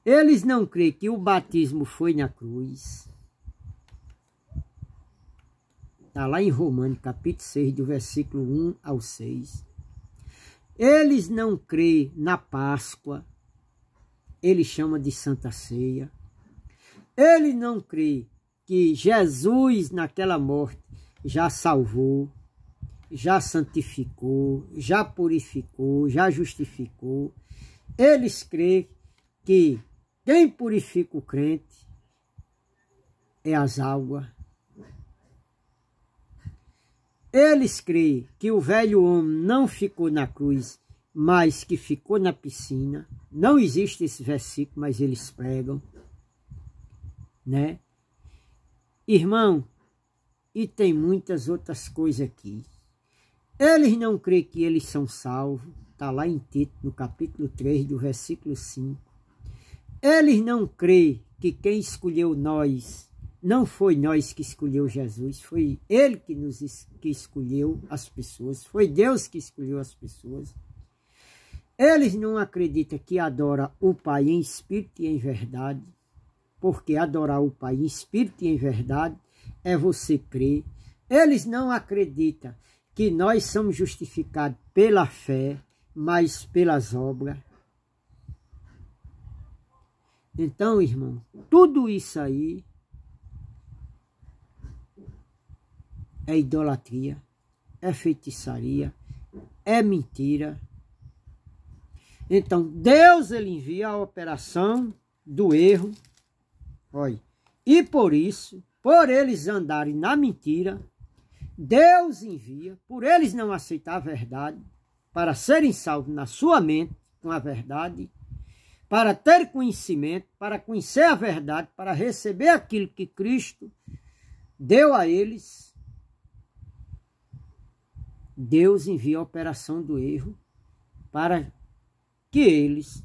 Eles não creem que o batismo foi na cruz. Está lá em Romanos, capítulo 6, do versículo 1 ao 6. Eles não creem na Páscoa. Ele chama de Santa Ceia. Ele não crê que Jesus, naquela morte, já salvou, já santificou, já purificou, já justificou. Eles creem que quem purifica o crente é as águas. Eles creem que o velho homem não ficou na cruz, mas que ficou na piscina. Não existe esse versículo, mas eles pregam, né? Irmão, e tem muitas outras coisas aqui. Eles não creem que eles são salvos. Está lá em Tito, no capítulo 3, do versículo 5. Eles não creem que quem escolheu nós, não foi nós que escolheu Jesus, foi Ele que escolheu as pessoas, foi Deus que escolheu as pessoas. Eles não acreditam que adora o Pai em espírito e em verdade, porque adorar o Pai em espírito e em verdade é você crer. Eles não acreditam que nós somos justificados pela fé, mas pelas obras. Então, irmão, tudo isso aí é idolatria, é feitiçaria, é mentira. Então, Deus, ele envia a operação do erro, olha, e por isso, por eles andarem na mentira, Deus envia, por eles não aceitar a verdade, para serem salvos na sua mente com a verdade, para ter conhecimento, para conhecer a verdade, para receber aquilo que Cristo deu a eles, Deus envia a operação do erro para que eles,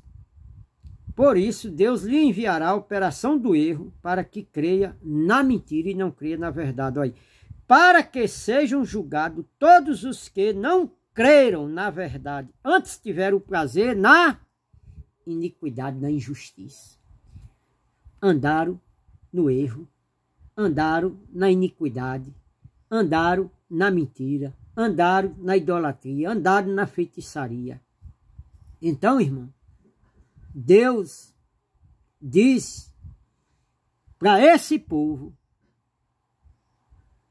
por isso Deus lhe enviará a operação do erro para que creia na mentira e não creia na verdade. Olha, para que sejam julgados todos os que não creram na verdade, antes tiveram o prazer na iniquidade, na injustiça. Andaram no erro, andaram na iniquidade, andaram na mentira, andaram na idolatria, andaram na feitiçaria. Então, irmão, Deus diz para esse povo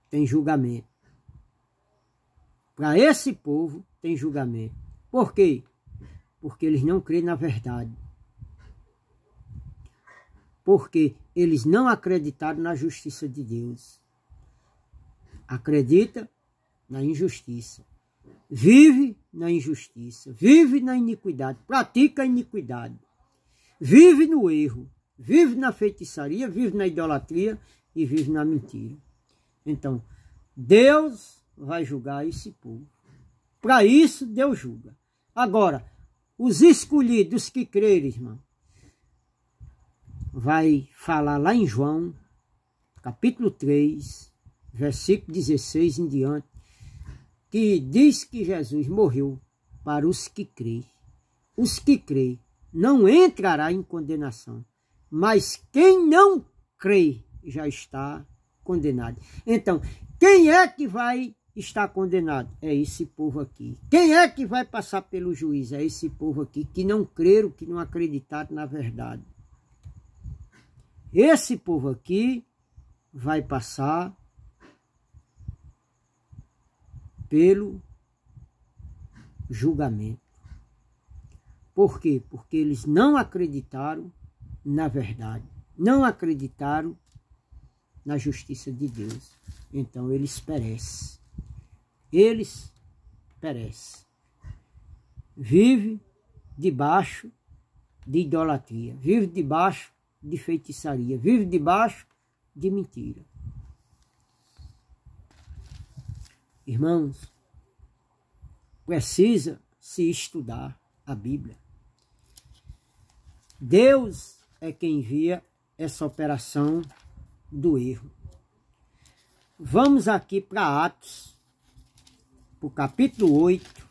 tem julgamento. Para esse povo tem julgamento. Por quê? Porque eles não creem na verdade. Porque eles não acreditaram na justiça de Deus. Acredita na injustiça. Vive na injustiça. Vive na iniquidade. Pratica a iniquidade. Vive no erro. Vive na feitiçaria. Vive na idolatria. E vive na mentira. Então, Deus vai julgar esse povo. Para isso, Deus julga. Agora, os escolhidos que crerem, irmão, vai falar lá em João, capítulo 3, versículo 16 em diante, que diz que Jesus morreu para os que creem. Os que creem não entrará em condenação, mas quem não crê já está condenado. Então, quem é que vai estar condenado? É esse povo aqui. Quem é que vai passar pelo juízo? É esse povo aqui que não creram, que não acreditaram na verdade. Esse povo aqui vai passar pelo julgamento. Por quê? Porque eles não acreditaram na verdade. Não acreditaram na justiça de Deus. Então eles perecem. Eles perecem. Vive debaixo de idolatria. Vive debaixo de feitiçaria. Vive debaixo de mentira. Irmãos, precisa se estudar a Bíblia. Deus é quem envia essa operação do erro. Vamos aqui para Atos, para o capítulo 8,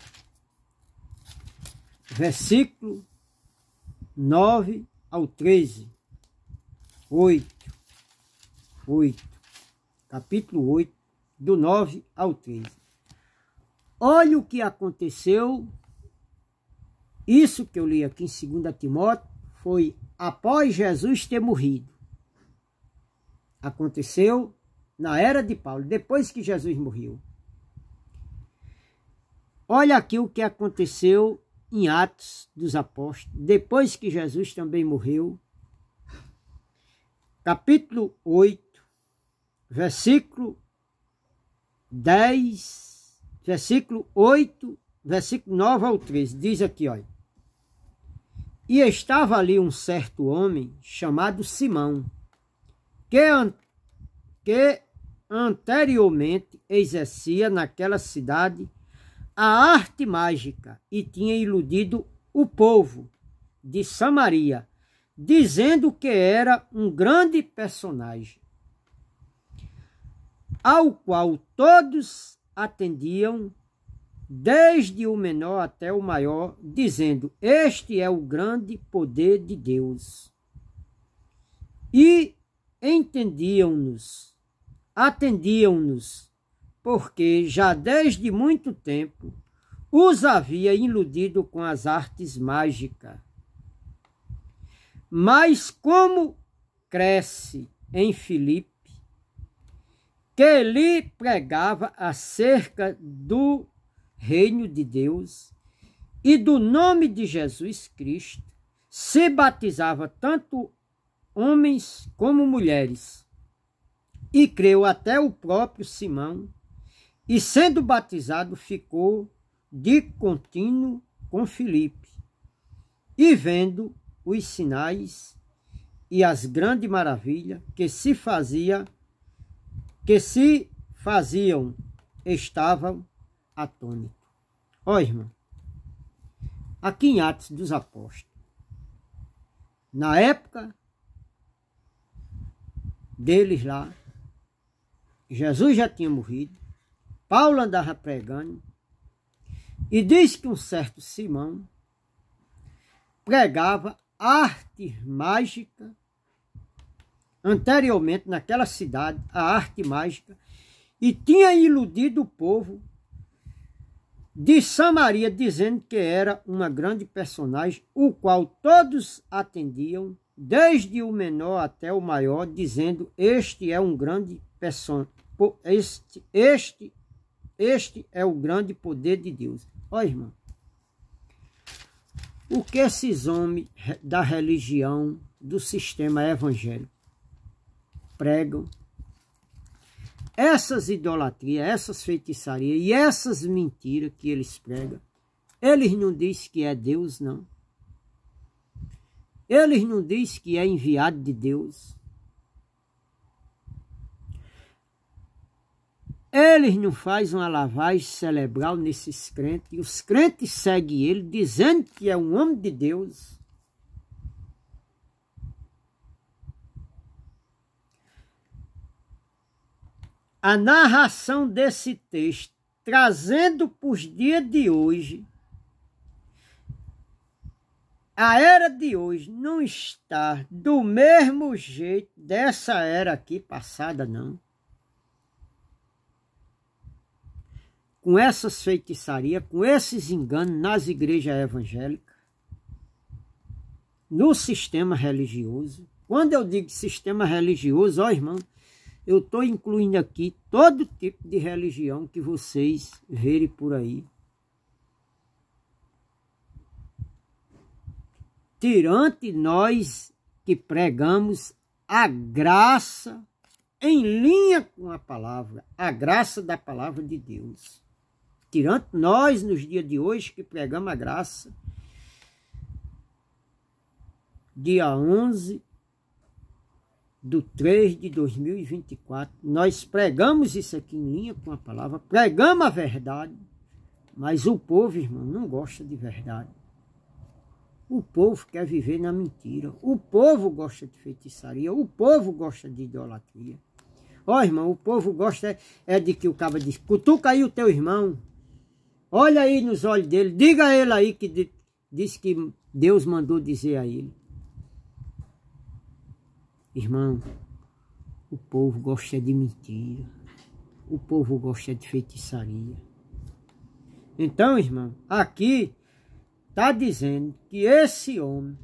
versículo 9 ao 13. 8. Capítulo 8, do 9 ao 13. Olha o que aconteceu. Isso que eu li aqui em 2 Timóteo foi após Jesus ter morrido. Aconteceu na era de Paulo, depois que Jesus morreu. Olha aqui o que aconteceu em Atos dos Apóstolos, depois que Jesus também morreu. Capítulo 8, versículo 10, versículo 8 versículo 9 ao 13, diz aqui, olha. E estava ali um certo homem chamado Simão, que anteriormente exercia naquela cidade a arte mágica e tinha iludido o povo de Samaria, dizendo que era um grande personagem, ao qual todos atendiam, desde o menor até o maior, dizendo: este é o grande poder de Deus. E atendiam-nos, porque já desde muito tempo os havia iludido com as artes mágicas. Mas como cresce em Filipe, que lhe pregava acerca do reino de Deus e do nome de Jesus Cristo, se batizava tanto homens como mulheres. E creu até o próprio Simão, e sendo batizado ficou de contínuo com Filipe, e vendo os sinais e as grandes maravilhas que se faziam, estavam atônitos. Ó, irmão, aqui em Atos dos Apóstolos, na época deles lá, Jesus já tinha morrido, Paulo andava pregando, e diz que um certo Simão pregava arte mágica, anteriormente naquela cidade, a arte mágica, e tinha iludido o povo de Samaria, dizendo que era uma grande personagem, o qual todos atendiam, desde o menor até o maior, dizendo: este é um grande personagem, este é o grande poder de Deus. Ó, irmão, o que esses homens da religião, do sistema evangélico pregam, essas idolatrias, essas feitiçarias e essas mentiras que eles pregam, eles não dizem que é Deus, não. Eles não dizem que é enviado de Deus. Eles não fazem uma lavagem cerebral nesses crentes, e os crentes seguem ele, dizendo que é um homem de Deus. A narração desse texto, trazendo para os dias de hoje, a era de hoje não está do mesmo jeito dessa era aqui passada, não. Com essas feitiçarias, com esses enganos nas igrejas evangélicas, no sistema religioso. Quando eu digo sistema religioso, ó, irmão, eu estou incluindo aqui todo tipo de religião que vocês verem por aí. Tirante nós que pregamos a graça em linha com a palavra, a graça da palavra de Deus. Tirante nós, nos dias de hoje, que pregamos a graça, dia 11/3/2024, nós pregamos isso aqui em linha com a palavra, pregamos a verdade, mas o povo, irmão, não gosta de verdade. O povo quer viver na mentira, o povo gosta de feitiçaria, o povo gosta de idolatria. Ó, irmão, o povo gosta de que o cabo diz: cutuca aí o teu irmão, olha aí nos olhos dele, diga a ele aí que diz que Deus mandou dizer a ele. Irmão, o povo gosta de mentira, o povo gosta de feitiçaria. Então, irmão, aqui está dizendo que esse homem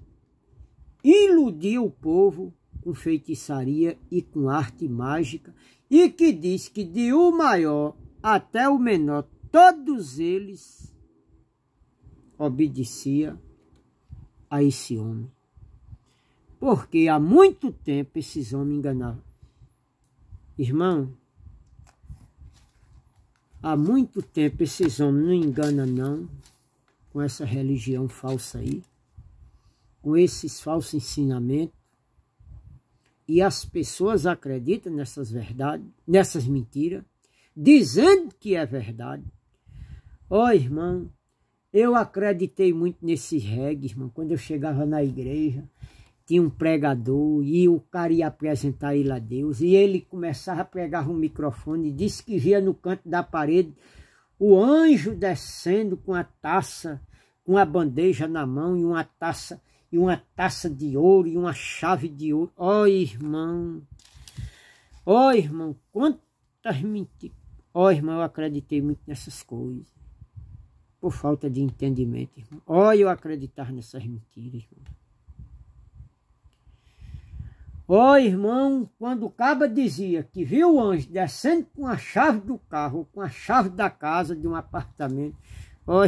iludiu o povo com feitiçaria e com arte mágica, e que diz que de o maior até o menor, todos eles obedeciam a esse homem. Porque há muito tempo esses homens enganavam. Irmão, Há muito tempo esses homens não enganam não, com essa religião falsa aí, com esses falsos ensinamentos, e as pessoas acreditam nessas verdades, nessas mentiras, dizendo que é verdade. Ó, irmão, eu acreditei muito nesse reggae, irmão, quando eu chegava na igreja, tinha um pregador e o cara ia apresentar ele a Deus, e ele começava a pregar um microfone e disse que via no canto da parede o anjo descendo com a taça, com a bandeja na mão e uma taça de ouro e uma chave de ouro. Ó, irmão, quantas mentiras. Ó, irmão, eu acreditei muito nessas coisas, por falta de entendimento, irmão. Ó, eu acreditava nessas mentiras, irmão. Ó, irmão, quando o caba dizia que viu o anjo descendo com a chave do carro, com a chave da casa, de um apartamento. Ó,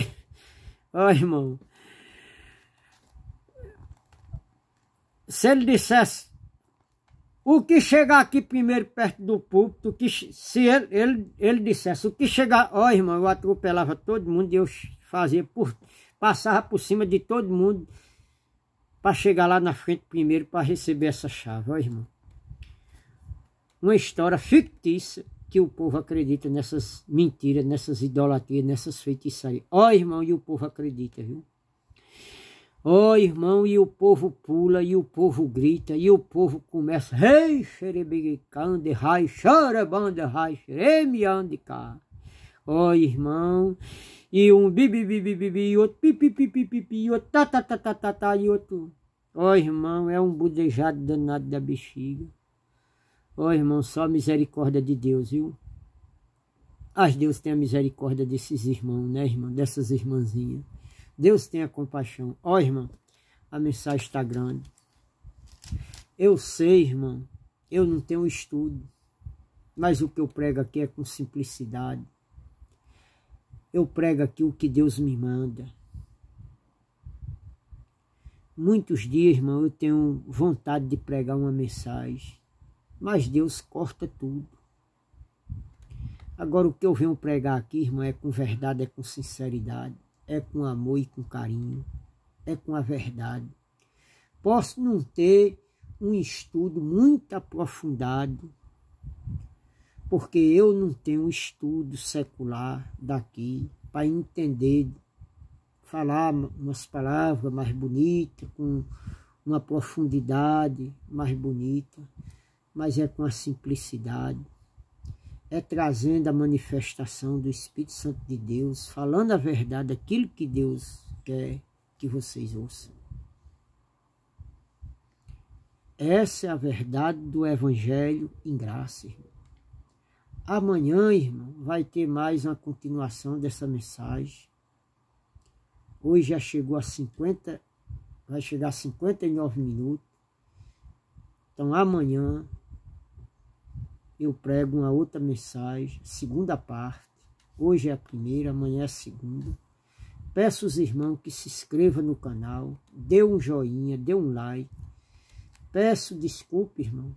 irmão, se ele dissesse o que chegar aqui primeiro perto do púlpito, se ele dissesse o que chegar, ó, irmão, eu atropelava todo mundo e eu passava por cima de todo mundo para chegar lá na frente primeiro para receber essa chave, ó, irmão. Uma história fictícia que o povo acredita nessas mentiras, nessas idolatrias, nessas feitiçarias. Ó, irmão, e o povo acredita, viu? Ó, irmão, e o povo pula, e o povo grita, e o povo começa, rei, xerebigicande, rai, xarabande, rai, xeremiande, cá. Ó, irmão, e um bibi, e outro pipi, e outro tá, e outro. Ó, irmão, é um budejado danado da bexiga. Ó, irmão, só a misericórdia de Deus, viu? As Deus tem a misericórdia desses irmãos, né, irmão? Dessas irmãzinhas. Deus tenha compaixão. Ó, irmão, a mensagem está grande. Eu sei, irmão, eu não tenho estudo, mas o que eu prego aqui é com simplicidade. Eu prego aqui o que Deus me manda. Muitos dias, irmão, eu tenho vontade de pregar uma mensagem, mas Deus corta tudo. Agora, o que eu venho pregar aqui, irmão, é com verdade, é com sinceridade, é com amor e com carinho, é com a verdade. Posso não ter um estudo muito aprofundado, porque eu não tenho um estudo secular daqui para entender, falar umas palavras mais bonitas, com uma profundidade mais bonita, mas é com a simplicidade, é trazendo a manifestação do Espírito Santo de Deus, falando a verdade, aquilo que Deus quer que vocês ouçam. Essa é a verdade do Evangelho em graça, irmão. Amanhã, irmão, vai ter mais uma continuação dessa mensagem. Hoje já chegou a 50, vai chegar a 59 minutos. Então amanhã eu prego uma outra mensagem, segunda parte. Hoje é a primeira, amanhã é a segunda. Peço aos irmãos que se inscrevam no canal, dê um joinha, dê um like. Peço desculpa, irmão,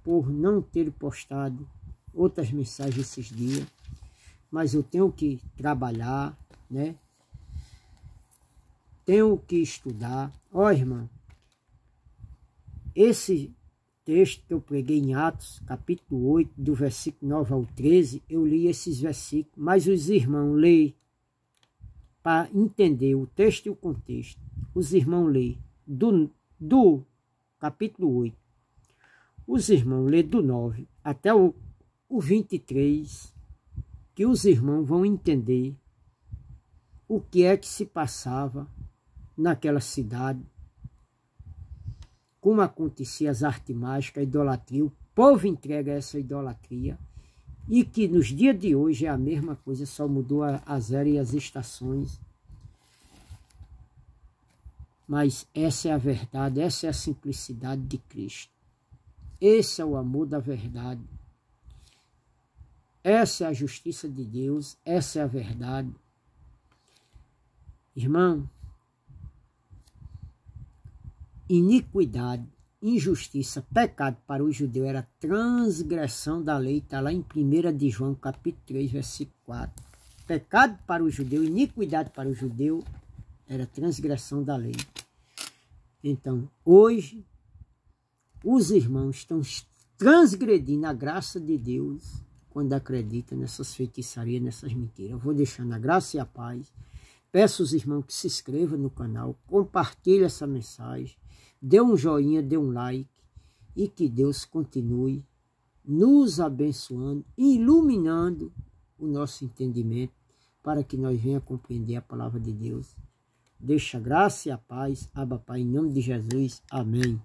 por não ter postado outras mensagens esses dias, mas eu tenho que trabalhar, né? Tenho que estudar. Ó, irmão, esse texto que eu preguei em Atos, capítulo 8, do versículo 9 ao 13, eu li esses versículos, mas os irmãos lêem para entender o texto e o contexto. Os irmãos lêem do capítulo 8. Os irmãos lêem do 9 até o 23, que os irmãos vão entender o que é que se passava naquela cidade, como acontecia as artes mágicas, a idolatria, o povo entrega essa idolatria, e que nos dias de hoje é a mesma coisa, só mudou as eras e as estações. Mas essa é a verdade, essa é a simplicidade de Cristo. Esse é o amor da verdade. Essa é a justiça de Deus, essa é a verdade. Irmão, iniquidade injustiça, pecado para o judeu era transgressão da lei, está lá em 1 de João, capítulo 3, versículo 4. Pecado para o judeu, iniquidade para o judeu, era transgressão da lei. Então, hoje, os irmãos estão transgredindo a graça de Deus quando acreditam nessas feitiçarias, nessas mentiras. Eu vou deixando a graça e a paz. Peço aos irmãos que se inscrevam no canal, compartilhem essa mensagem, dê um joinha, dê um like e que Deus continue nos abençoando, iluminando o nosso entendimento para que nós venhamos compreender a palavra de Deus. Deixa a graça e a paz, Abba Pai, em nome de Jesus. Amém.